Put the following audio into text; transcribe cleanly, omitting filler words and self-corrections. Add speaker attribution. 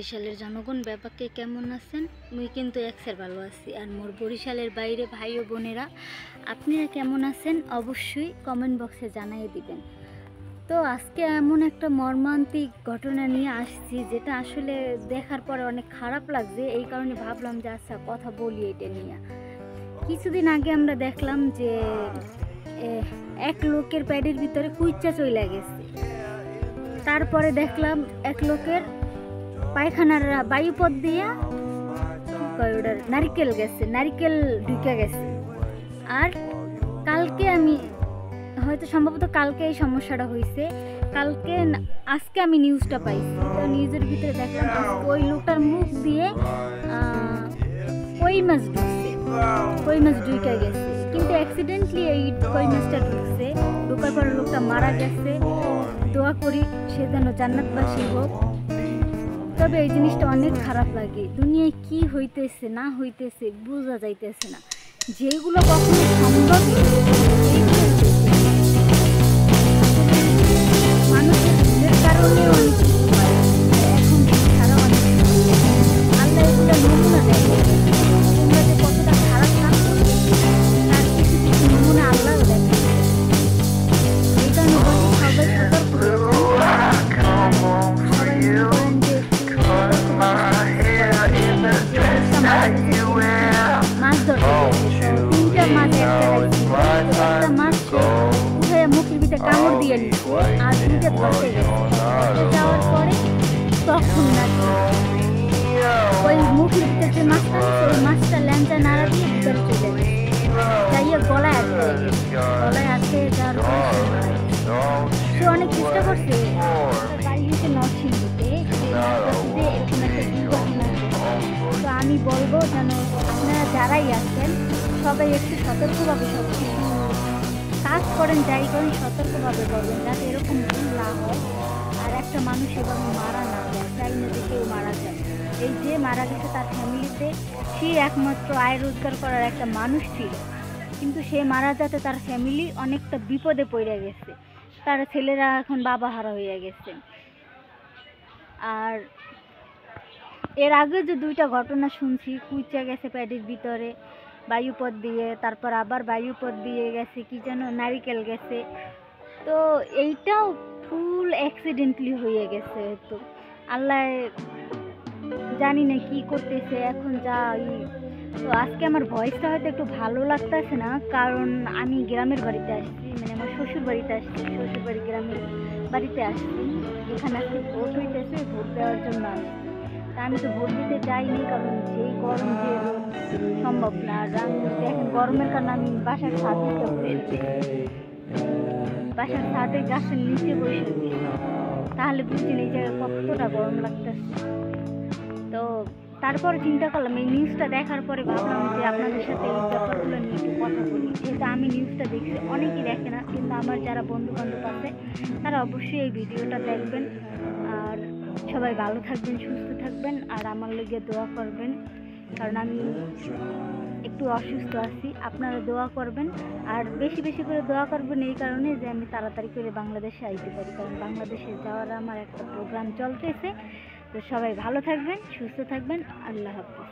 Speaker 1: বরিশালের জনগণ ব্যাপারকে কেমন আছেন? মুই কিন্তু একসের ভালো আছি। আর মোর বরিশালের বাইরে ভাই ও বোনেরা আপনারা কেমন আছেন অবশ্যই কমেন্ট বক্সে জানিয়ে দিবেন। তো আজকে এমন একটা মর্মান্তিক ঘটনা নিয়ে আসছি যেটা আসলে দেখার পরে অনেক খারাপ লাগছে। এই কারণে ভাবলাম যে আচ্ছা কথা বলি এটা নিয়ে। কিছুদিন আগে আমরা দেখলাম যে এক লোকের প্যাডের ভিতরে কুইচ্চা চলে গেছে। তারপরে দেখলাম এক লোকের পায়খানার বায়ুপথ দিয়া নারিকেল গেছে, নারিকেল ঢুকে গেছে। আর কালকে আমি হয়তো সম্ভবত কালকে এই সমস্যাটা হয়েছে, আজকে আমি নিউজটা পাইছি। তো নিউজের ভিতরে দেখলাম ওই লোকটার মুখ দিয়ে কই মাছ ঢুকছে, কই মাছ ঢুকে গেছে। কিন্তু অ্যাক্সিডেন্টলি এই কই মাছটা ঢোকার পরে লোকটা মারা গেছে। দোয়া করি সে যেন জান্নাতবাসী হোক। তবে এই জিনিসটা অনেক খারাপ লাগে। দুনিয়ায় কি হইতেছে না হইতেছে বোঝা যাইতেছে না। যেগুলো কখনো সম্ভব মানুষের কারণে অনেক এখন ছাড়া অনেক আল্লাহ এগুলো নমুনা দেয়। তোমরা যে কতটা খারাপ কাজ করবে তার কিছু কিছু নমুনা আল্লাহও দেখে। এই কারণে সবাই সতর্ক মাছ ধরতে তিনটা মাছ একটা মাছ উঠে মুখের ভিতরে কামড় দিয়ে নিচ্ছে আর দুইটা ধরতে গেছে। যাওয়ার পরে তখন নাকি ওই মুখের ভিতরে যে মাছটা ওই মাছটা ল্যাঞ্চা নাড়া দিয়ে ভিতরে চলে গেছে, যাইয়ে গলায় আটকে যাওয়ার পরে সে অনেক চেষ্টা করছে। বাড়ি হচ্ছে নরসিংদীতে, এরকম একটা দুর্ঘটনা। তো আমি বলবো যেন আপনারা যারাই আছেন সবাই একটু সতর্কভাবে সব কিছু কাজ করেন, যাই করেন সতর্কভাবে করবেন যাতে এরকম ভুল না হয় আর একটা মানুষ এভাবে মারা না যায়। চাই না যে কেউ মারা যায়। এই যে মারা গেছে তার ফ্যামিলিতে সে একমাত্র আয় রোজগার করার একটা মানুষ ছিল, কিন্তু সে মারা যাতে তার ফ্যামিলি অনেকটা বিপদে পড়ে গেছে। তার ছেলেরা এখন বাবা হারা হয়ে গেছে। আর এর আগে যে দুইটা ঘটনা শুনছি, কুইচা গেছে প্যাডের ভিতরে বায়ুপথ দিয়ে, তারপর আবার বায়ুপথ দিয়ে গেছে কি যেন নারিকেল গেছে। তো এইটাও ফুল অ্যাক্সিডেন্টলি হয়ে গেছে। তো আল্লাহ জানি না কি করতেছে এখন যা। তো আজকে আমার ভয়েসটা হয়তো একটু ভালো লাগতেছে না, কারণ আমি গ্রামের বাড়িতে আসছি, মানে আমার শ্বশুর বাড়িতে আসছি, শ্বশুর বাড়ি গ্রামের বাড়িতে আসছি। এখানে আজকে ভোট হইতেছে, ভোট দেওয়ার জন্য আসছি। তা আমি তো ভোট দিতে যাইনি, কারণ যেই গরম যে সম্ভব না। আর আমি দেখেন গরমের কারণে আমি বাসার ছাদে গাছের নিচে বসে তাহলে বুঝছেন এই জায়গায় কতটা গরম লাগতেছে। তো তারপর চিন্তা করলাম, এই নিউজটা দেখার পরে ভাবলাম যে আপনাদের সাথে এই ব্যাপারগুলো নিয়ে একটু কথা বলি। যেহেতু আমি নিউজটা দেখছি, অনেকেই দেখে না, কিন্তু আমার যারা বন্ধু বান্ধব আছে তারা অবশ্যই এই ভিডিওটা দেখবেন। আর সবাই ভালো থাকবেন, সুস্থ থাকবেন, আর আমার লেগে দোয়া করবেন, কারণ আমি একটু অসুস্থ আছি। আপনারা দোয়া করবেন, আর বেশি বেশি করে দোয়া করবেন এই কারণে যে আমি তাড়াতাড়ি করে বাংলাদেশে আইতে পারি, কারণ বাংলাদেশে যাওয়ার আমার একটা প্রোগ্রাম চলতেছে। তো সবাই ভালো থাকবেন, সুস্থ থাকবেন। আল্লাহ হাফেজ।